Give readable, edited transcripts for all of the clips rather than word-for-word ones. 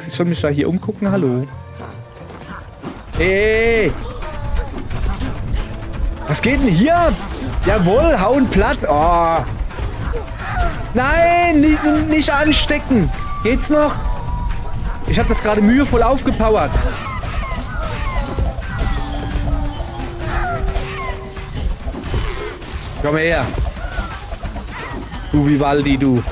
Ich soll mich da hier umgucken. Hallo. Hey! Was geht denn hier ab? Jawohl, hauen platt. Oh. Nein, nicht anstecken. Geht's noch? Ich habe das gerade mühevoll aufgepowert. Komm her. Du Vivaldi, du.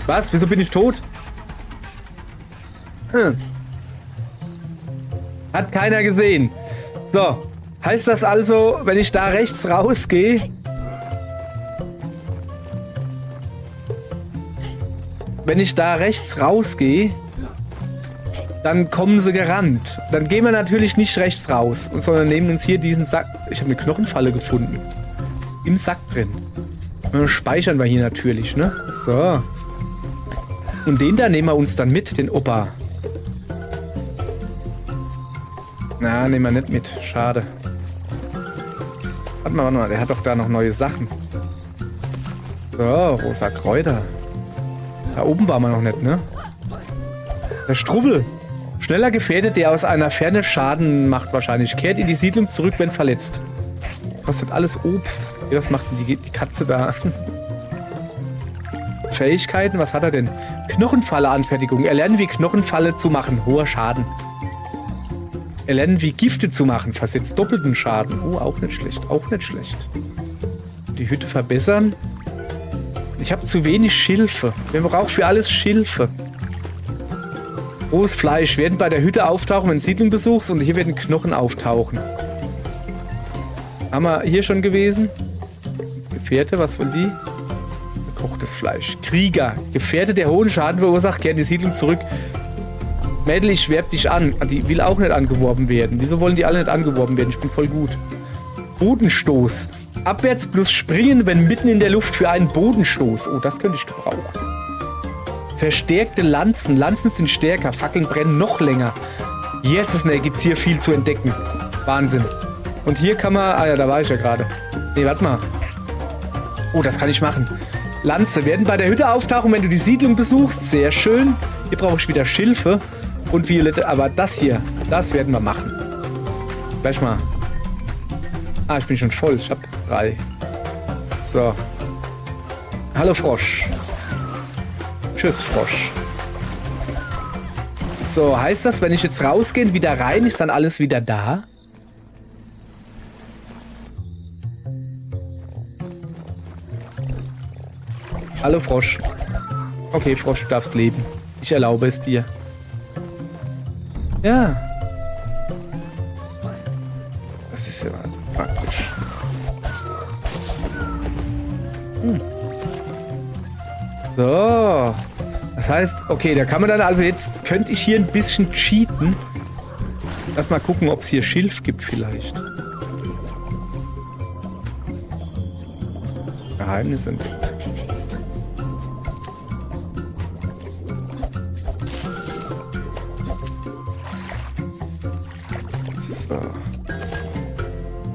Was? Wieso bin ich tot? Hat keiner gesehen. So. Heißt das also, wenn ich da rechts rausgehe... Wenn ich da rechts rausgehe, dann kommen sie gerannt. Dann gehen wir natürlich nicht rechts raus, sondern nehmen uns hier diesen Sack... Ich habe eine Knochenfalle gefunden. Im Sack drin. Und speichern wir hier natürlich, ne? So. Und den da nehmen wir uns dann mit, den Opa. Na, nehmen wir nicht mit. Schade. Warte mal, der hat doch da noch neue Sachen. So, rosa Kräuter. Da oben waren wir noch nicht, ne? Der Strubbel. Schneller gefährdet, der aus einer Ferne Schaden macht wahrscheinlich. Kehrt in die Siedlung zurück, wenn verletzt. Kostet alles Obst. Was macht denn die Katze da? Fähigkeiten, was hat er denn? Knochenfalle-Anfertigung. Erlernen, wie Knochenfalle zu machen. Hoher Schaden. Erlernen, wie Gifte zu machen. Versetzt doppelten Schaden. Oh, auch nicht schlecht. Auch nicht schlecht. Die Hütte verbessern. Ich habe zu wenig Schilfe. Wir brauchen für alles Schilfe. Rohes Fleisch werden bei der Hütte auftauchen, wenn du Siedlung besuchst. Und hier werden Knochen auftauchen. Haben wir hier schon gewesen? Das Gefährte, was von die? Gekochtes Fleisch. Krieger. Gefährte, der hohen Schaden verursacht, kehrt in die Siedlung zurück. Mädel, ich werb dich an. Die will auch nicht angeworben werden. Wieso wollen die alle nicht angeworben werden? Ich bin voll gut. Bodenstoß. Abwärts plus springen, wenn mitten in der Luft für einen Bodenstoß. Oh, das könnte ich gebrauchen. Verstärkte Lanzen. Lanzen sind stärker. Fackeln brennen noch länger. Yes, ne, gibt's hier viel zu entdecken. Wahnsinn. Und hier kann man... Ah ja, da war ich ja gerade. Nee, warte mal. Oh, das kann ich machen. Lanze werden bei der Hütte auftauchen, wenn du die Siedlung besuchst. Sehr schön. Hier brauche ich wieder Schilfe und Violette. Aber das hier, das werden wir machen. Gleich mal. Ah, ich bin schon voll. Ich habe 3. So. Hallo Frosch. Tschüss Frosch. So, heißt das, wenn ich jetzt rausgehe und wieder rein, ist dann alles wieder da? Hallo Frosch. Okay, Frosch, du darfst leben. Ich erlaube es dir. Ja. Das ist ja praktisch. So. Das heißt, okay, da kann man dann also jetzt, könnte ich hier ein bisschen cheaten. Lass mal gucken, ob es hier Schilf gibt vielleicht. Geheimnis entdeckt. So.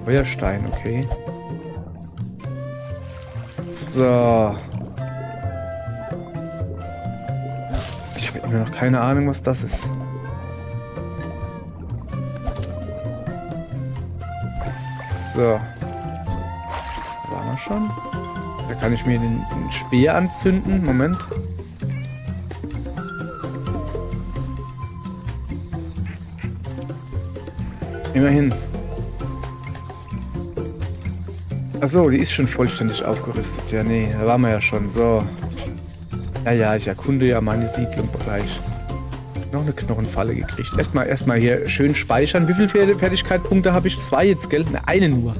Feuerstein, okay. So. Ich habe immer noch keine Ahnung, was das ist. So. Da waren wir schon. Da kann ich mir den Speer anzünden. Moment. Immerhin. Achso, die ist schon vollständig aufgerüstet. Ja, nee, da waren wir ja schon. So. Ja, ich erkunde ja meine Siedlung gleich. Noch eine Knochenfalle gekriegt. Erstmal hier schön speichern. Wie viele Fertigkeitspunkte habe ich? 2 jetzt, gell? Ne, eine nur.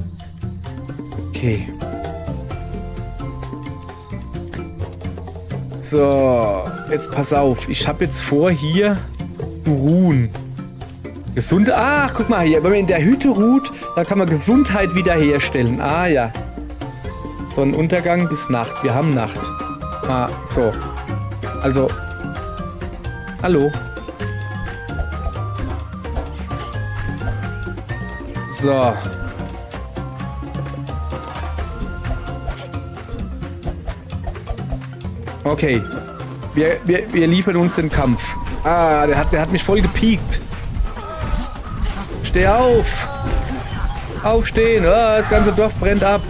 Okay. So, jetzt pass auf. Ich habe jetzt vor, hier zu ruhen. Gesunde. Ach, guck mal hier. Wenn man in der Hütte ruht, dann kann man Gesundheit wiederherstellen. Ah ja. Sonnenuntergang bis Nacht. Wir haben Nacht. Ah, so. Also. Hallo. So. Okay. Wir liefern uns den Kampf. Ah, der hat mich voll gepiekt. Steh auf! Aufstehen! Ah, das ganze Dorf brennt ab.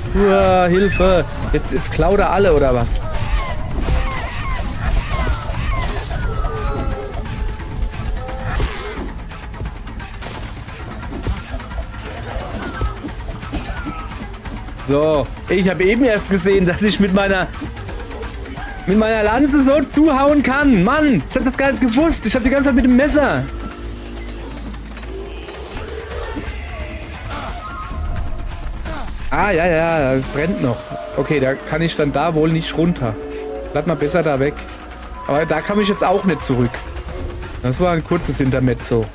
Hilfe! Jetzt klaut er alle, oder was? So, ich habe eben erst gesehen, dass ich mit meiner Lanze so zuhauen kann. Mann, ich habe das gar nicht gewusst. Ich habe die ganze Zeit mit dem Messer. Ah, ja, es brennt noch. Okay, da kann ich dann da wohl nicht runter. Bleib mal besser da weg. Aber da kam ich jetzt auch nicht zurück. Das war ein kurzes Intermezzo.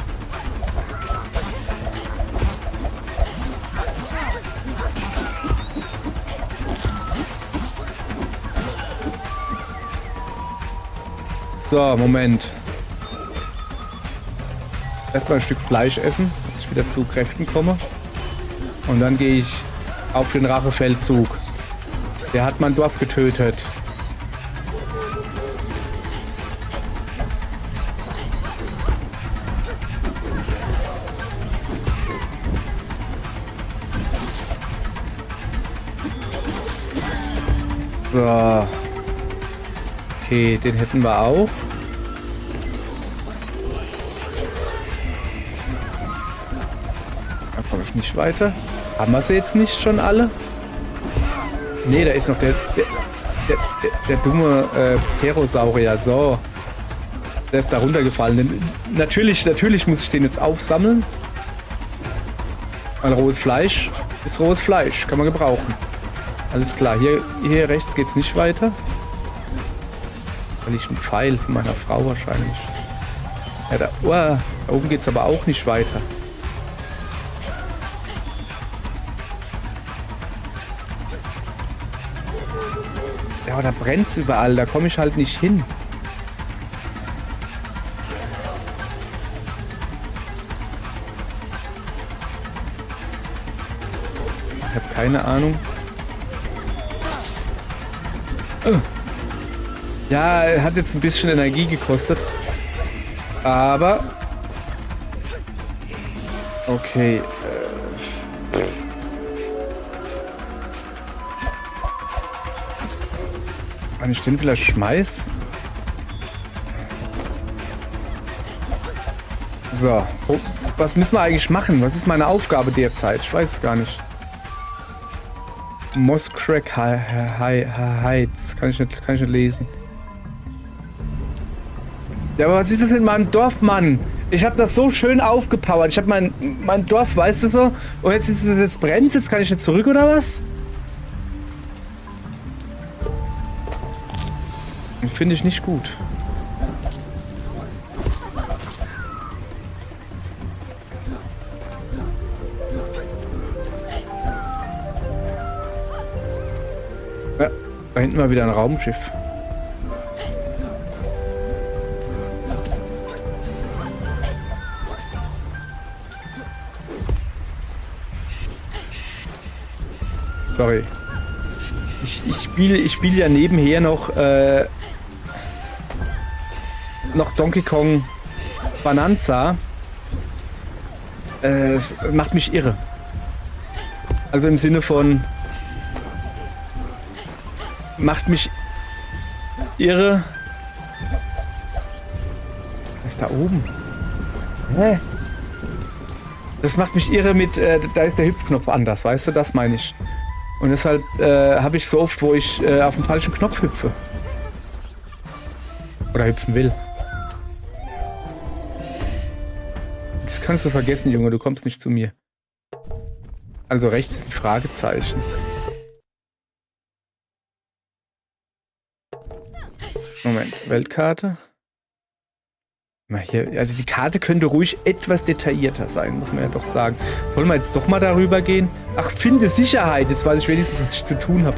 So, Moment. Erstmal ein Stück Fleisch essen, dass ich wieder zu Kräften komme. Und dann gehe ich auf den Rachefeldzug. Der hat mein Dorf getötet. So. Okay, den hätten wir auch. Da komme ich nicht weiter. Haben wir sie jetzt nicht schon alle? Nee, da ist noch der dumme Pterosaurier. So. Der ist da runtergefallen. Natürlich muss ich den jetzt aufsammeln. Weil rohes Fleisch ist rohes Fleisch. Kann man gebrauchen. Alles klar. Hier rechts geht es nicht weiter. Weil ich einen Pfeil von meiner Frau wahrscheinlich. Ja, da oben geht es aber auch nicht weiter. Ja, aber da brennt es überall. Da komme ich halt nicht hin. Ich habe keine Ahnung. Ja, hat jetzt ein bisschen Energie gekostet. Aber... Okay. Wenn ich den vielleicht schmeiß. So. Oh, was müssen wir eigentlich machen? Was ist meine Aufgabe derzeit? Ich weiß es gar nicht. Moss Crack Heights. Kann ich nicht lesen. Ja, aber was ist das mit meinem Dorf, Mann? Ich habe das so schön aufgepowert. Ich habe mein Dorf, weißt du so? Und jetzt brennt's, jetzt kann ich nicht zurück, oder was? Finde ich nicht gut. Ja, da hinten war wieder ein Raumschiff. Sorry. Ich spiele ja nebenher noch Donkey Kong Bonanza. Es macht mich irre. Also im Sinne von macht mich irre. Was ist da oben? Hä? Das macht mich irre mit, da ist der Hüpfknopf anders, weißt du, das meine ich. Und deshalb habe ich so oft, wo ich auf den falschen Knopf hüpfe. Oder hüpfen will. Das kannst du vergessen, Junge, du kommst nicht zu mir. Also rechts ist ein Fragezeichen. Moment, Weltkarte. Mal hier, also die Karte könnte ruhig etwas detaillierter sein, muss man ja doch sagen. Sollen wir jetzt doch mal darüber gehen? Ach, finde Sicherheit. Jetzt weiß ich wenigstens, was ich zu tun habe.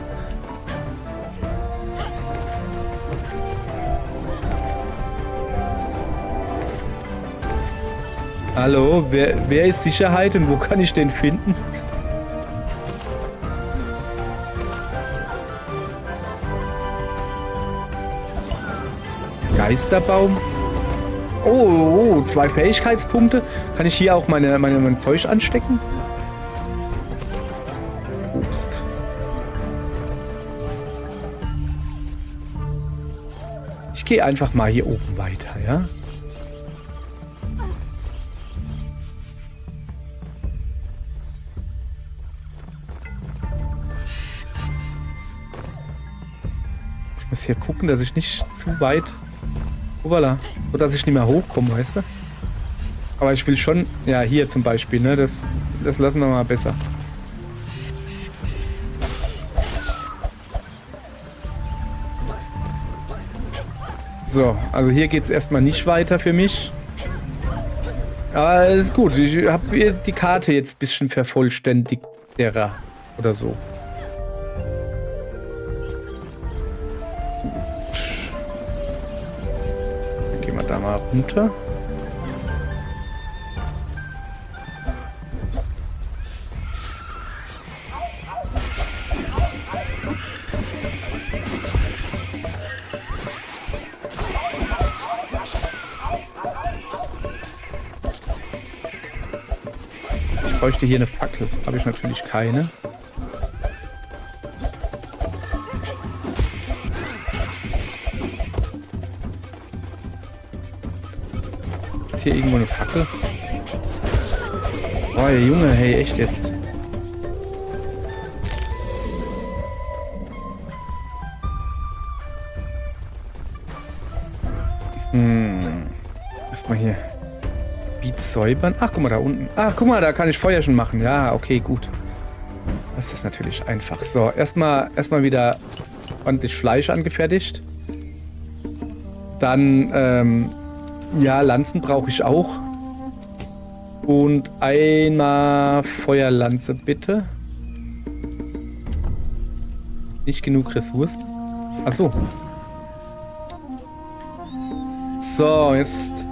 Hallo, wer ist Sicherheit und wo kann ich den finden? Geisterbaum. Oh, 2 Fähigkeitspunkte. Kann ich hier auch mein Zeug anstecken? Obst. Ich gehe einfach mal hier oben weiter, ja? Ich muss hier gucken, dass ich nicht zu weit... Voilà. So, dass ich nicht mehr hochkomme, weißt du? Aber ich will schon... Ja, hier zum Beispiel, ne? Das lassen wir mal besser. So, also hier geht es erstmal nicht weiter für mich. Aber ist gut. Ich habe die Karte jetzt ein bisschen vervollständigt. Oder so. Dann gehen wir da mal runter. Ich bräuchte hier eine Fackel. Habe ich natürlich keine. Ist hier irgendwo eine Fackel? Oh, Junge, hey, echt jetzt. Erstmal hier. Gebiet säubern. Ach, guck mal da unten. Ach, guck mal, da kann ich Feuer schon machen. Ja, okay, gut. Das ist natürlich einfach. So, erstmal wieder ordentlich Fleisch angefertigt. Dann, ja, Lanzen brauche ich auch. Und einmal Feuerlanze, bitte. Nicht genug Ressourcen. Ach so. So, jetzt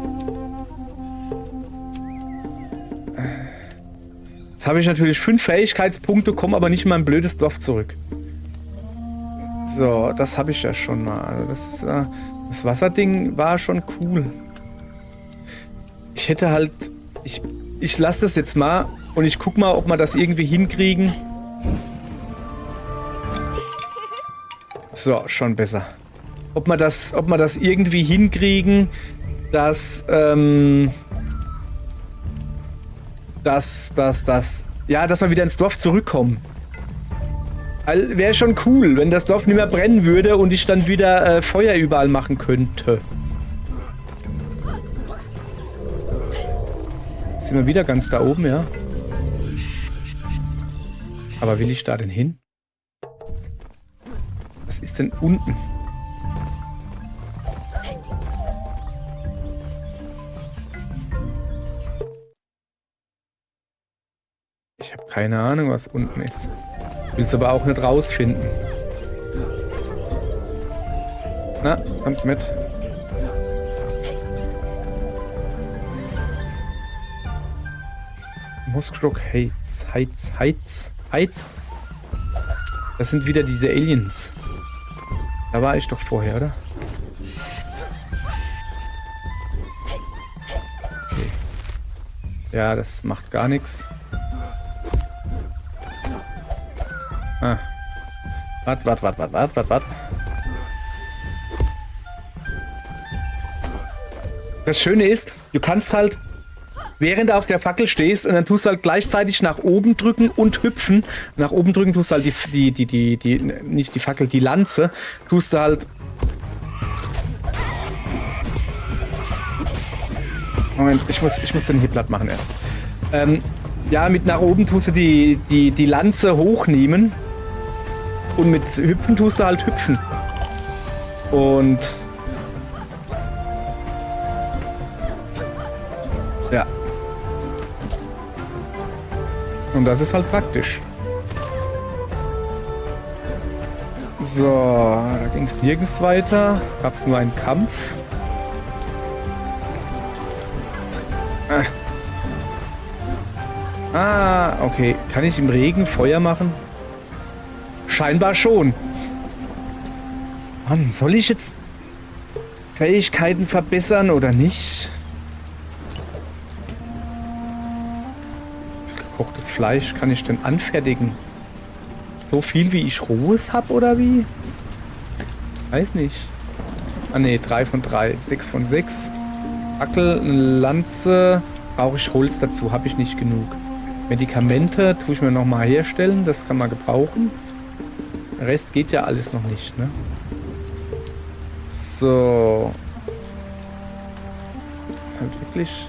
habe ich natürlich 5 Fähigkeitspunkte, komme aber nicht in mein blödes Dorf zurück. So, das habe ich ja schon mal. Also das ist, das Wasserding war schon cool. Ich hätte halt... Ich lasse das jetzt mal und ich guck mal, ob wir das irgendwie hinkriegen. So, schon besser. Ob wir das irgendwie hinkriegen, dass, ja, dass wir wieder ins Dorf zurückkommen. Also, wäre schon cool, wenn das Dorf nicht mehr brennen würde und ich dann wieder Feuer überall machen könnte. Jetzt sind wir wieder ganz da oben, ja. Aber will ich da denn hin? Was ist denn unten? Ich habe keine Ahnung, was unten ist. Will es aber auch nicht rausfinden. Na, kommst du mit? Muskrock Heights. Das sind wieder diese Aliens. Da war ich doch vorher, oder? Okay. Ja, das macht gar nichts. Ah. Wart. Das Schöne ist, du kannst halt, während du auf der Fackel stehst, und dann tust du halt gleichzeitig nach oben drücken und hüpfen. Nach oben drücken tust du halt nicht die Fackel, die Lanze, tust du halt... Moment, ich muss den hier platt machen erst. Ja, mit nach oben tust du die Lanze hochnehmen. Und mit Hüpfen tust du halt hüpfen. Und... Ja. Und das ist halt praktisch. So, da ging es nirgends weiter. Gab es nur einen Kampf. Ah, okay. Kann ich im Regen Feuer machen? Scheinbar schon. Mann, soll ich jetzt... Fähigkeiten verbessern oder nicht? Gekochtes Fleisch kann ich denn anfertigen? So viel wie ich Rohes habe oder wie? Weiß nicht. Ah ne, 3 von 3, 6 von 6. Fackel, eine Lanze. Brauche ich Holz dazu, habe ich nicht genug. Medikamente tue ich mir nochmal herstellen, das kann man gebrauchen. Der Rest geht ja alles noch nicht, ne? So. Halt wirklich.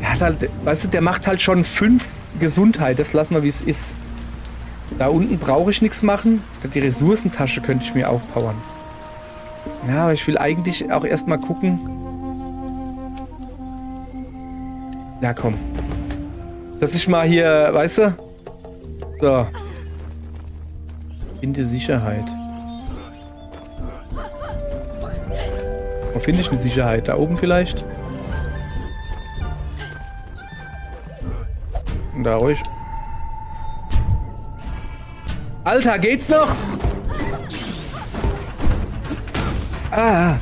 Der hat halt, weißt du, der macht halt schon 5 Gesundheit, das lassen wir wie es ist. Da unten brauche ich nichts machen. Die Ressourcentasche könnte ich mir aufpowern. Ja, aber ich will eigentlich auch erstmal gucken. Ja, komm. Dass ich mal hier, weißt du? So. Finde Sicherheit. Wo finde ich eine Sicherheit? Da oben vielleicht? Und da ruhig. Alter, geht's noch? Ah.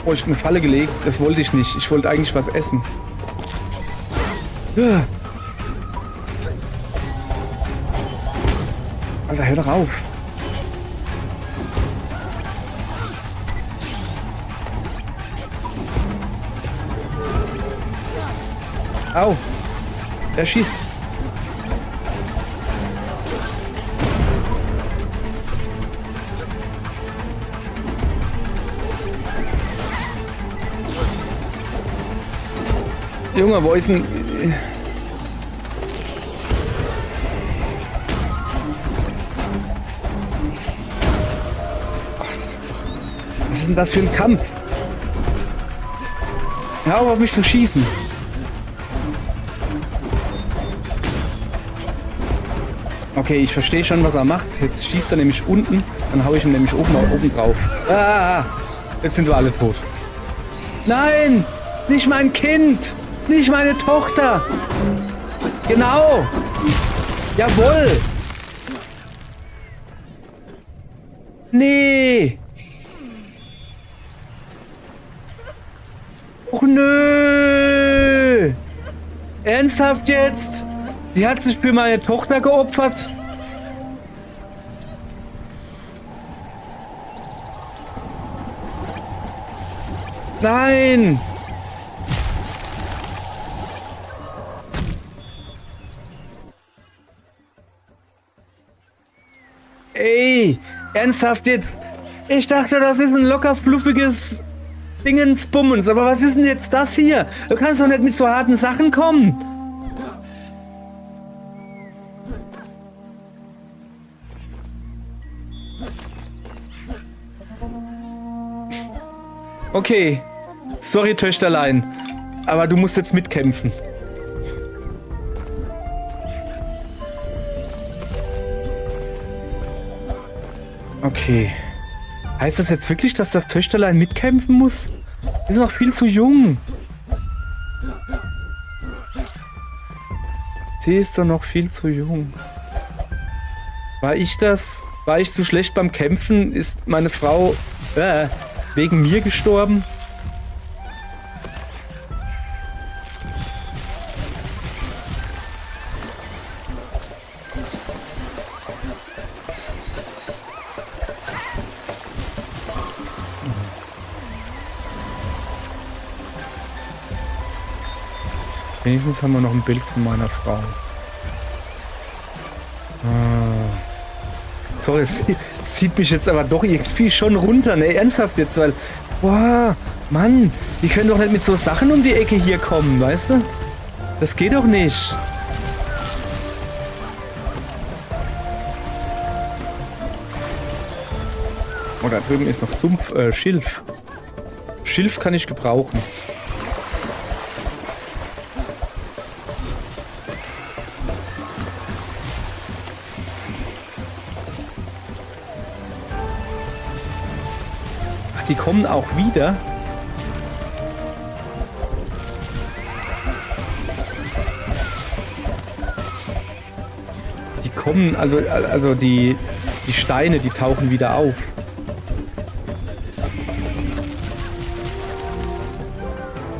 Oh, ich bin eine Falle gelegt. Das wollte ich nicht. Ich wollte eigentlich was essen. Alter, hör doch auf. Au. Der schießt. Junge, wo ist denn... Was ist denn das für ein Kampf? Hör auf mich zu schießen. Okay, ich verstehe schon, was er macht. Jetzt schießt er nämlich unten, dann hau ich ihn nämlich oben drauf. Ah, jetzt sind wir alle tot. Nein, nicht mein Kind, nicht meine Tochter. Genau. Jawohl. Nee. Och nö. Ernsthaft jetzt? Die hat sich für meine Tochter geopfert. Nein! Ey, ernsthaft jetzt? Ich dachte, das ist ein locker fluffiges Dingensbummens, aber was ist denn jetzt das hier? Du kannst doch nicht mit so harten Sachen kommen. Okay, sorry Töchterlein, aber du musst jetzt mitkämpfen. Okay. Heißt das jetzt wirklich, dass das Töchterlein mitkämpfen muss? Die ist noch viel zu jung. Sie ist doch noch viel zu jung. War ich das? War ich so schlecht beim Kämpfen? Ist meine Frau... wegen mir gestorben? Wenigstens haben wir noch ein Bild von meiner Frau. Sorry, es zieht mich jetzt aber doch irgendwie schon runter, ne? Ernsthaft jetzt, weil... Boah, Mann, die können doch nicht mit so Sachen um die Ecke hier kommen, weißt du? Das geht doch nicht. Oh, da drüben ist noch Sumpf, Schilf. Schilf kann ich gebrauchen. Die kommen auch wieder. Die kommen, also die Steine, die tauchen wieder auf.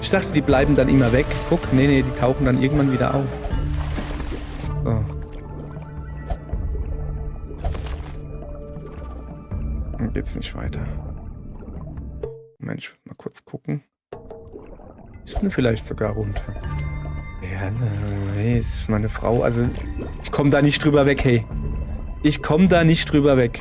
Ich dachte, die bleiben dann immer weg. Guck, nee, die tauchen dann irgendwann wieder auf. So. Dann geht's nicht weiter. Moment, ich will mal kurz gucken. Ist denn vielleicht sogar runter? Ja, nee, es ist meine Frau. Also, ich komme da nicht drüber weg, hey. Ich komme da nicht drüber weg.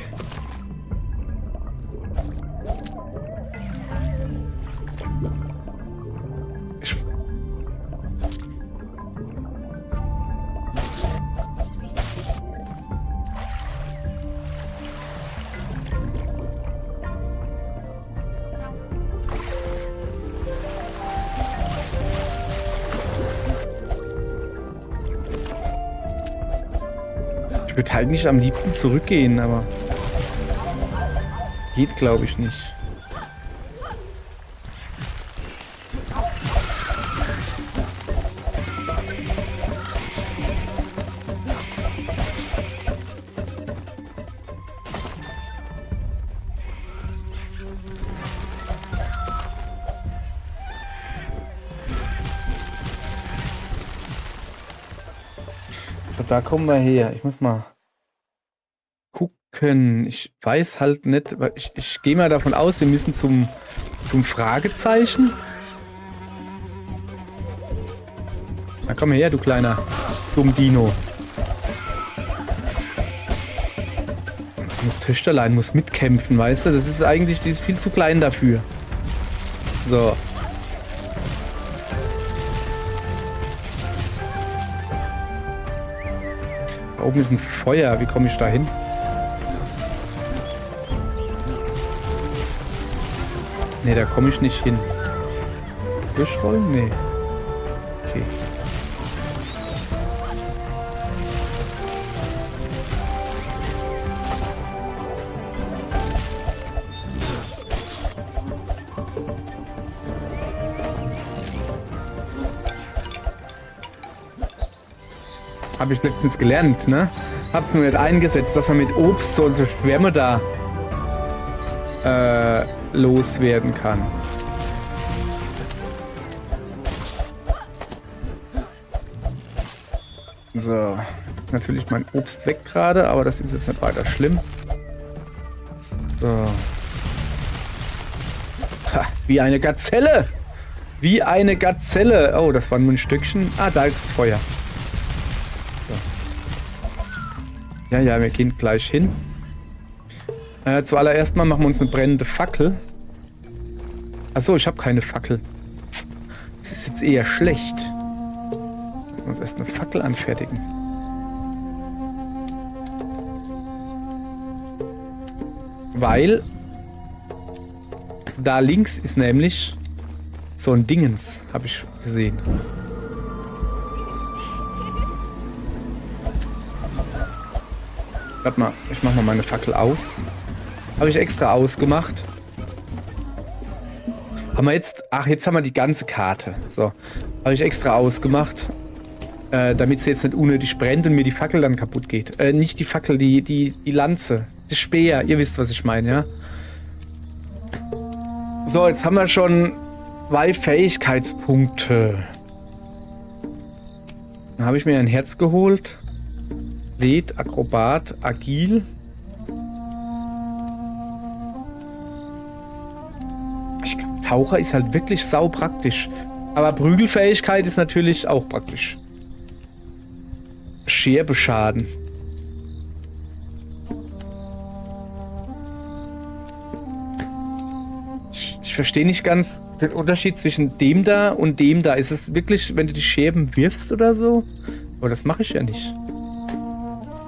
Ich würde eigentlich am liebsten zurückgehen, aber geht, glaube ich, nicht. So, da kommen wir her. Ich muss mal gucken. Ich weiß halt nicht, weil ich gehe mal davon aus, wir müssen zum Fragezeichen. Na komm her, du kleiner Dumm-Dino. Das Töchterlein muss mitkämpfen, weißt du? Das ist eigentlich, die ist viel zu klein dafür. So. Da oben ist ein Feuer. Wie komme ich da hin? Ne, da komme ich nicht hin. Durchrollen? Nee. Okay. Habe ich letztens gelernt, ne? Hab's nur nicht eingesetzt, dass man mit Obst so Schwärme da loswerden kann. So, natürlich mein Obst weg gerade, aber das ist jetzt nicht weiter schlimm. So. Ha, wie eine Gazelle! Wie eine Gazelle! Oh, das war nur ein Stückchen. Ah, da ist das Feuer. So. Ja, wir gehen gleich hin. Zuallererst mal machen wir uns eine brennende Fackel. Achso, ich habe keine Fackel. Das ist jetzt eher schlecht. Wir müssen uns erst eine Fackel anfertigen. Weil da links ist nämlich so ein Dingens, habe ich gesehen. Warte mal, ich mache mal meine Fackel aus. Habe ich extra ausgemacht. Haben wir jetzt... Ach, jetzt haben wir die ganze Karte. So. Habe ich extra ausgemacht. Damit sie jetzt nicht unnötig brennt und mir die Fackel dann kaputt geht. Nicht die Fackel, die Lanze. Die Speer. Ihr wisst, was ich meine, ja? So, jetzt haben wir schon 2 Fähigkeitspunkte. Dann habe ich mir ein Herz geholt. Athlet, Akrobat, Agil. Taucher ist halt wirklich sau praktisch. Aber Prügelfähigkeit ist natürlich auch praktisch. Scherbeschaden. Ich verstehe nicht ganz den Unterschied zwischen dem da und dem da. Ist es wirklich, wenn du die Scherben wirfst oder so? Aber das mache ich ja nicht.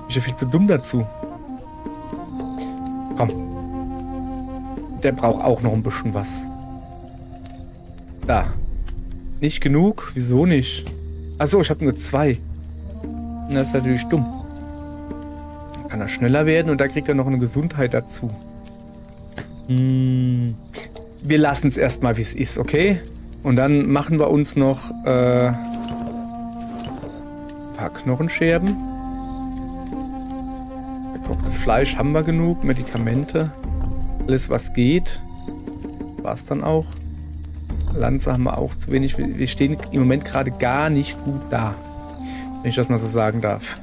Ich bin ja viel zu dumm dazu. Komm. Der braucht auch noch ein bisschen was. Da. Nicht genug? Wieso nicht? Achso, ich habe nur 2. Das ist natürlich dumm. Dann kann er schneller werden und da kriegt er noch eine Gesundheit dazu. Wir lassen es erstmal, wie es ist, okay? Und dann machen wir uns noch ein paar Knochenscherben. Gekochtes Fleisch haben wir genug. Medikamente. Alles, was geht. War's dann auch. Lanze haben wir auch zu wenig. Wir stehen im Moment gerade gar nicht gut da. Wenn ich das mal so sagen darf.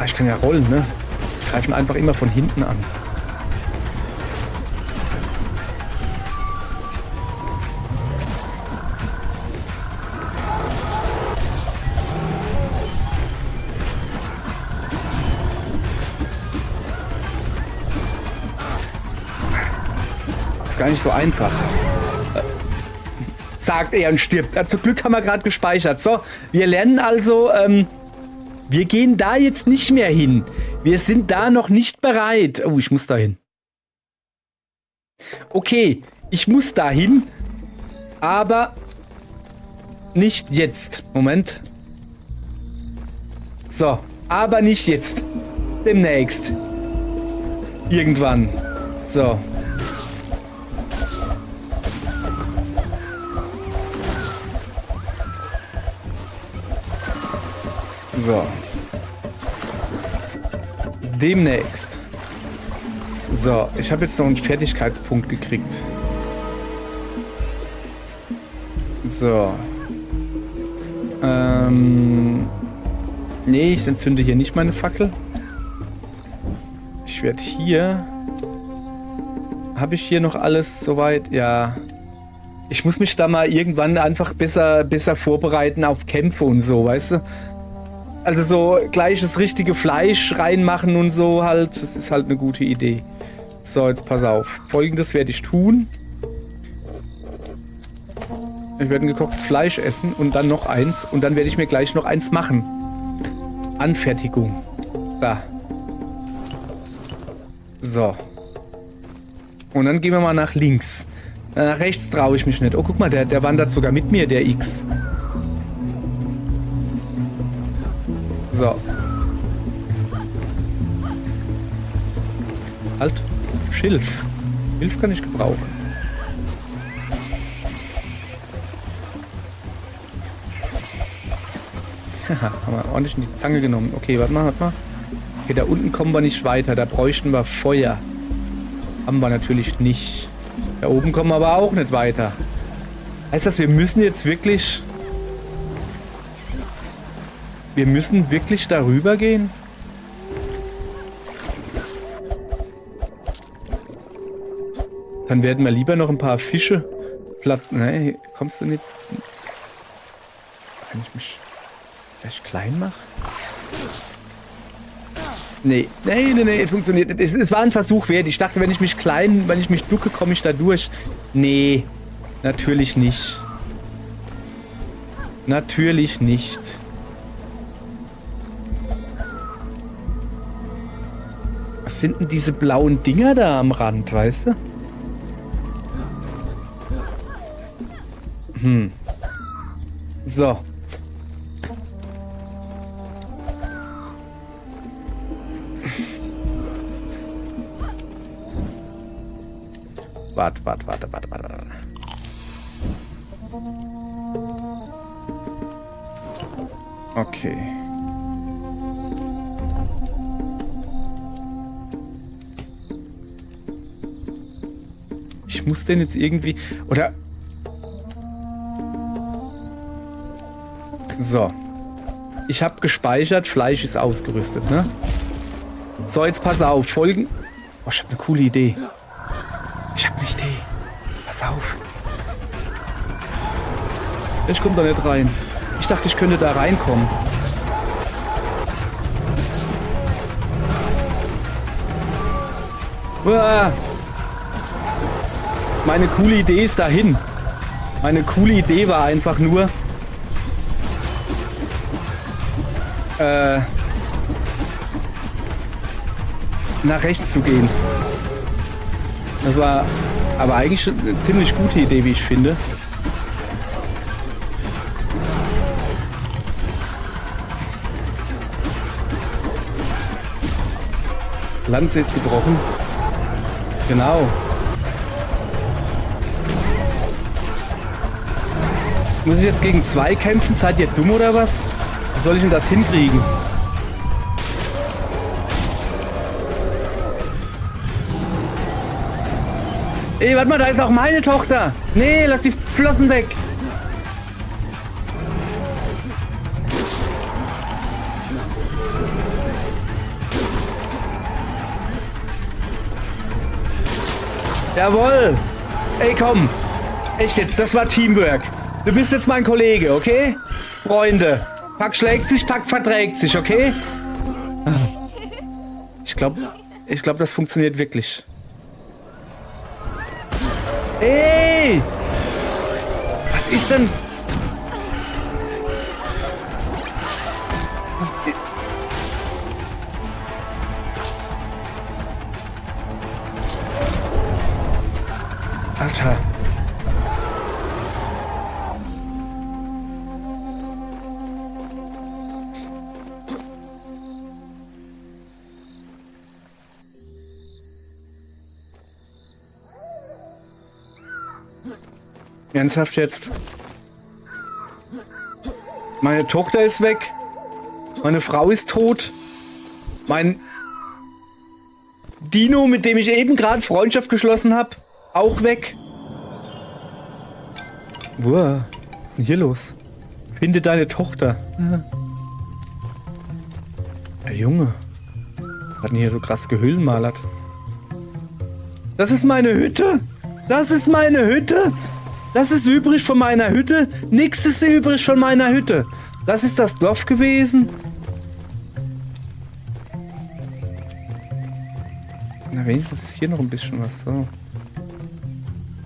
Ah, ich kann ja rollen, ne? Wir greifen einfach immer von hinten an. Gar nicht so einfach. Sagt er und stirbt. Zum Glück haben wir gerade gespeichert. So, wir lernen also, wir gehen da jetzt nicht mehr hin. Wir sind da noch nicht bereit. Oh, ich muss da hin. Okay, ich muss da hin, aber nicht jetzt. Moment. So, aber nicht jetzt. Demnächst. Irgendwann. So. So. Demnächst. So, ich habe jetzt noch einen Fertigkeitspunkt gekriegt. So. Nee, ich entzünde hier nicht meine Fackel. Ich werde hier... Habe ich hier noch alles soweit? Ja. Ich muss mich da mal irgendwann einfach besser vorbereiten auf Kämpfe und so, weißt du? Also so gleich das richtige Fleisch reinmachen und so halt, das ist halt eine gute Idee. So, jetzt pass auf. Folgendes werde ich tun. Ich werde ein gekochtes Fleisch essen und dann noch eins. Und dann werde ich mir gleich noch eins machen. Anfertigung. Da. So. Und dann gehen wir mal nach links. Nach rechts traue ich mich nicht. Oh, guck mal, der wandert sogar mit mir, der X. So. Halt. Schilf. Schilf kann ich gebrauchen. Haha, haben wir ordentlich in die Zange genommen. Okay, warte mal. Okay, da unten kommen wir nicht weiter. Da bräuchten wir Feuer. Haben wir natürlich nicht. Da oben kommen wir aber auch nicht weiter. Heißt das, wir müssen jetzt wirklich... Wir müssen wirklich darüber gehen? Dann werden wir lieber noch ein paar Fische platt... Nee, kommst du nicht... Wenn ich mich vielleicht klein mache? Nee, funktioniert nicht. Es war ein Versuch wert. Ich dachte, wenn ich mich ducke, komme ich da durch. Nee, natürlich nicht. Natürlich nicht. Was sind denn diese blauen Dinger da am Rand, weißt du? So. Warte. Okay. Ich muss den jetzt irgendwie... Oder... So. Ich habe gespeichert, Fleisch ist ausgerüstet, ne? So, jetzt pass auf. Folgen... Oh, ich habe eine coole Idee. Pass auf. Ich komme da nicht rein. Ich dachte, ich könnte da reinkommen. Uah. Meine coole Idee ist dahin. Meine coole Idee war einfach nur... nach rechts zu gehen. Das war aber eigentlich eine ziemlich gute Idee, wie ich finde. Lanze ist gebrochen. Genau. Muss ich jetzt gegen 2 kämpfen? Seid ihr dumm oder was? Wie soll ich denn das hinkriegen? Ey, warte mal, da ist auch meine Tochter. Nee, lass die Flossen weg. Jawohl. Ey, komm. Echt jetzt, das war Teamwork. Du bist jetzt mein Kollege, okay? Freunde. Pack schlägt sich, Pack verträgt sich, okay? Ich glaube, das funktioniert wirklich. Ey! Was ist denn? Was ist... Alter. Ernsthaft jetzt? Meine Tochter ist weg. Meine Frau ist tot. Mein Dino, mit dem ich eben gerade Freundschaft geschlossen habe, auch weg. Wow. Was ist denn hier los? Finde deine Tochter. Ja, Junge. Was hat denn hier so krass gehüllenmalert? Das ist meine Hütte. Das ist meine Hütte. Das ist übrig von meiner Hütte. Nix ist übrig von meiner Hütte. Das ist das Dorf gewesen. Na, wenigstens ist hier noch ein bisschen was. So.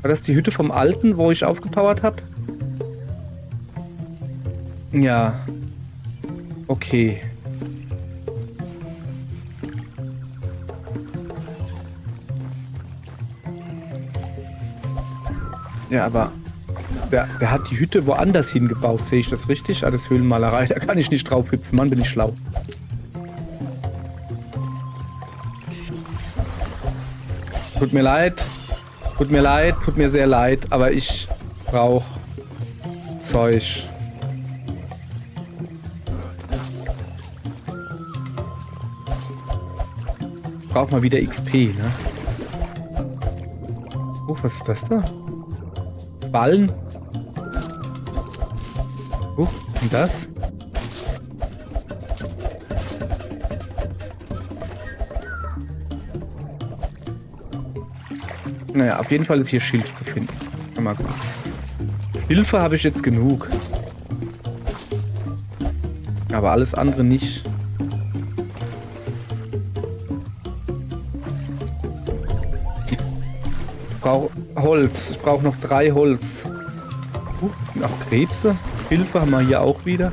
War das die Hütte vom Alten, wo ich aufgepowert habe? Ja. Okay. Ja, aber wer hat die Hütte woanders hingebaut? Sehe ich das richtig? Alles Höhlenmalerei, da kann ich nicht drauf hüpfen. Mann, bin ich schlau. Tut mir leid. Tut mir leid, tut mir sehr leid, aber ich brauche Zeug. Ich brauche mal wieder XP, ne? Oh, was ist das da? Ballen. Und das? Naja, auf jeden Fall ist hier Schilf zu finden. Mal gut. Hilfe habe ich jetzt genug. Aber alles andere nicht. Ich brauche Holz. Ich brauche noch 3 Holz. Auch Krebse. Hilfe haben wir hier auch wieder.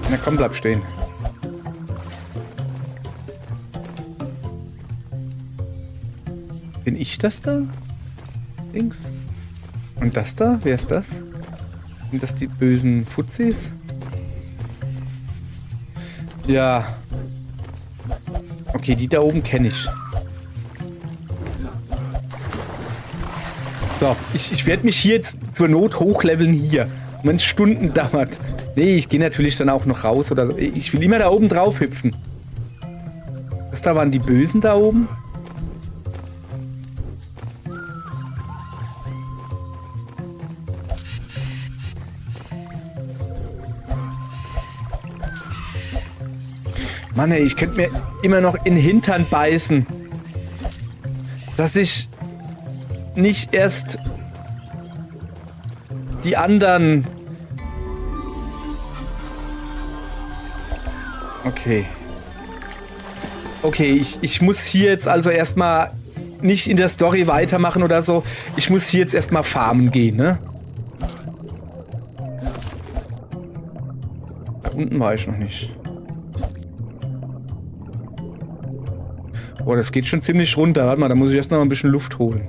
Na komm, bleib stehen. Bin ich das da? Links. Und das da? Wer ist das? Sind das die bösen Fuzis? Ja. Okay, die da oben kenne ich. So, ich werde mich hier jetzt zur Not hochleveln hier. Wenn es Stunden dauert. Nee, ich gehe natürlich dann auch noch raus oder so. Ich will immer da oben drauf hüpfen. Was da waren die Bösen da oben? Mann ey, ich könnte mir immer noch in den Hintern beißen, dass ich nicht erst die anderen... Okay. Okay, ich muss hier jetzt also erstmal nicht in der Story weitermachen oder so. Ich muss hier jetzt erstmal farmen gehen, ne? Da unten war ich noch nicht. Oh, das geht schon ziemlich runter. Warte mal, da muss ich erst noch ein bisschen Luft holen.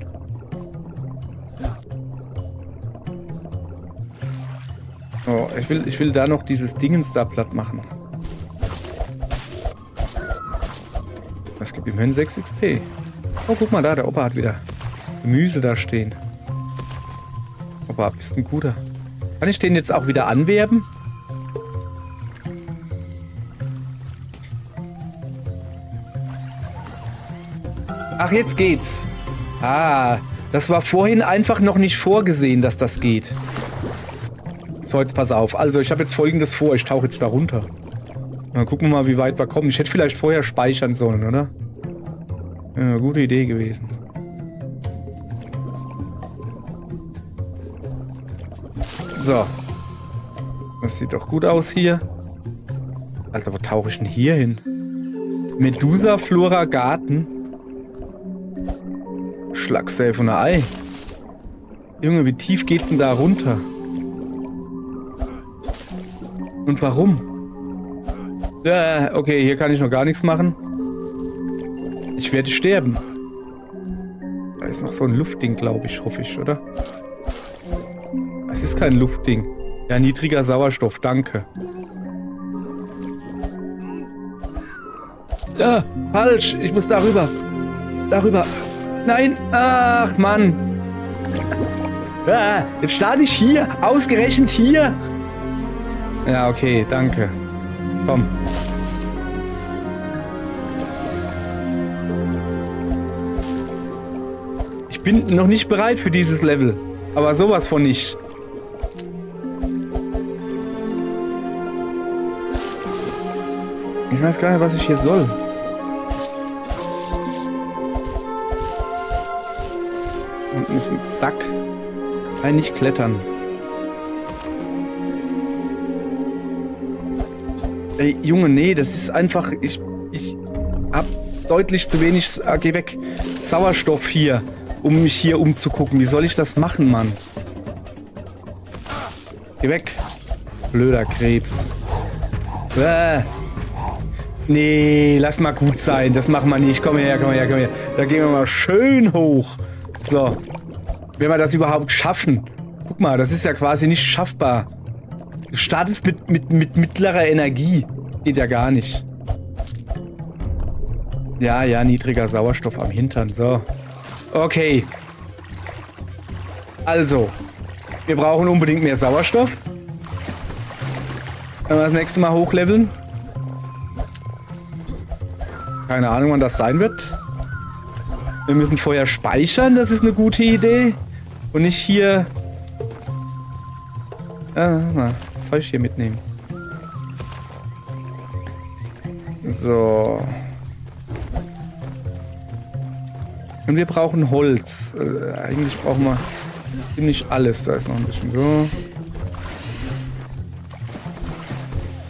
Oh, ich will da noch dieses Dingens da platt machen. es gibt immerhin 6 XP. Oh, guck mal da, der Opa hat wieder Gemüse da stehen. Opa, bist ein guter. Kann ich den jetzt auch wieder anwerben? Ach, jetzt geht's. Ah, das war vorhin einfach noch nicht vorgesehen, dass das geht. So, jetzt pass auf. Also, ich habe jetzt Folgendes vor. Ich tauche jetzt da runter. Dann gucken wir mal, wie weit wir kommen. Ich hätte vielleicht vorher speichern sollen, oder? Ja, gute Idee gewesen. So. Das sieht doch gut aus hier. Alter, wo tauche ich denn hier hin? Medusa Flora Garten. Schlagsafe von der Ei. Junge, wie tief geht's denn da runter? Und warum? Okay, hier kann ich noch gar nichts machen. Ich werde sterben. Da ist noch so ein Luftding, glaube ich, hoffe ich, oder? Es ist kein Luftding. Ja, niedriger Sauerstoff, danke. Ja, falsch, ich muss darüber. Darüber. Nein, ach Mann. Jetzt starte ich hier, ausgerechnet hier. Ja, okay, danke. Komm. Ich bin noch nicht bereit für dieses Level. Aber sowas von nicht. Ich weiß gar nicht, was ich hier soll. Unten ist ein Zack. Nein, nicht klettern. Ey, Junge, nee, das ist einfach... Ich hab deutlich zu wenig... geh weg. Sauerstoff hier, um mich hier umzugucken. Wie soll ich das machen, Mann? Geh weg. Blöder Krebs. Nee, lass mal gut sein. Das machen wir nicht. Komm her, komm her, komm her. Da gehen wir mal schön hoch. So. Wenn wir das überhaupt schaffen. Guck mal, das ist ja quasi nicht schaffbar. Du startest mit mittlerer Energie. Geht ja gar nicht. Ja, ja, niedriger Sauerstoff am Hintern. So. Okay. Also. Wir brauchen unbedingt mehr Sauerstoff. Wenn wir das nächste Mal hochleveln. Keine Ahnung, wann das sein wird. Wir müssen vorher speichern, das ist eine gute Idee. Und nicht hier... was soll ich hier mitnehmen? So. Und wir brauchen Holz. Eigentlich brauchen wir ziemlich alles. Da ist noch ein bisschen so.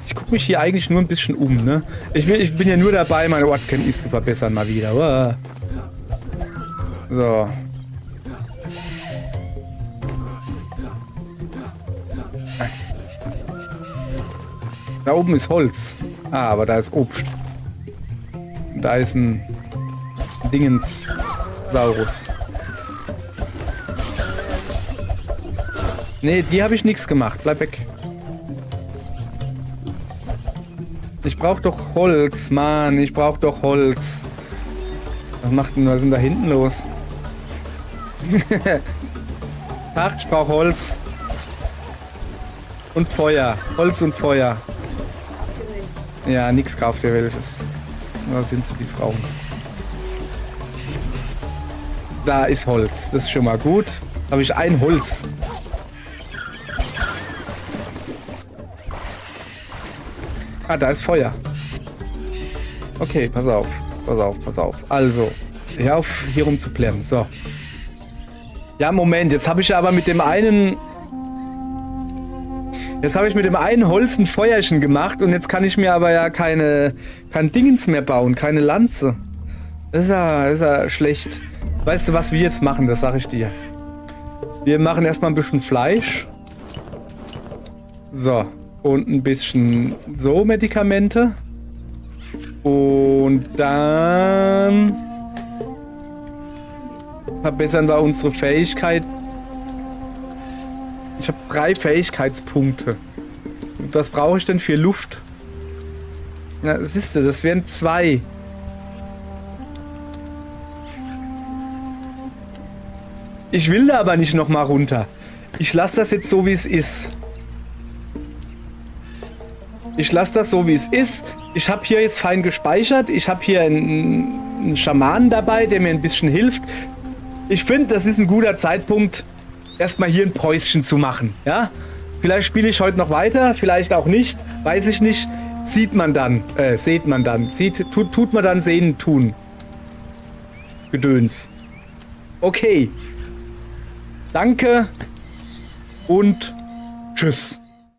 Ich gucke mich hier eigentlich nur ein bisschen um, ne? Ich bin ja nur dabei, meine Ortskenntnis zu verbessern mal wieder. Uah. So. Da oben ist Holz. Ah, aber da ist Obst. Da ist ein Dingens-Saurus. Nee, die habe ich nichts gemacht. Bleib weg. Ich brauche doch Holz, Mann. Ich brauche doch Holz. Was ist denn da hinten los? Ach, ich brauche Holz. Und Feuer. Holz und Feuer. Ja, nix kauft ihr welches. Da sind sie, die Frauen. Da ist Holz. Das ist schon mal gut. Da habe ich ein Holz. Ah, da ist Feuer. Okay, pass auf. Pass auf, pass auf. Also, hör auf, hier rumzuplärren. So. Ja, Moment. Jetzt habe ich aber mit dem einen... Jetzt habe ich mit dem einen Holz ein Feuerchen gemacht und jetzt kann ich mir aber ja kein Dingens mehr bauen, keine Lanze. Das ist ja schlecht. Weißt du, was wir jetzt machen? Das sage ich dir. Wir machen erstmal ein bisschen Fleisch. So. Und ein bisschen so Medikamente. Und dann verbessern wir unsere Fähigkeit. Ich habe 3 Fähigkeitspunkte. Was brauche ich denn für Luft? Na, siehst du, das wären 2. Ich will da aber nicht nochmal runter. Ich lasse das jetzt so, wie es ist. Ich lasse das so, wie es ist. Ich habe hier jetzt fein gespeichert. Ich habe hier einen Schamanen dabei, der mir ein bisschen hilft. Ich finde, das ist ein guter Zeitpunkt, erstmal hier ein Päuschen zu machen. Ja? Vielleicht spiele ich heute noch weiter, vielleicht auch nicht. Weiß ich nicht. Seht man dann. Tut man dann sehen, tun. Gedöns. Okay. Danke und tschüss.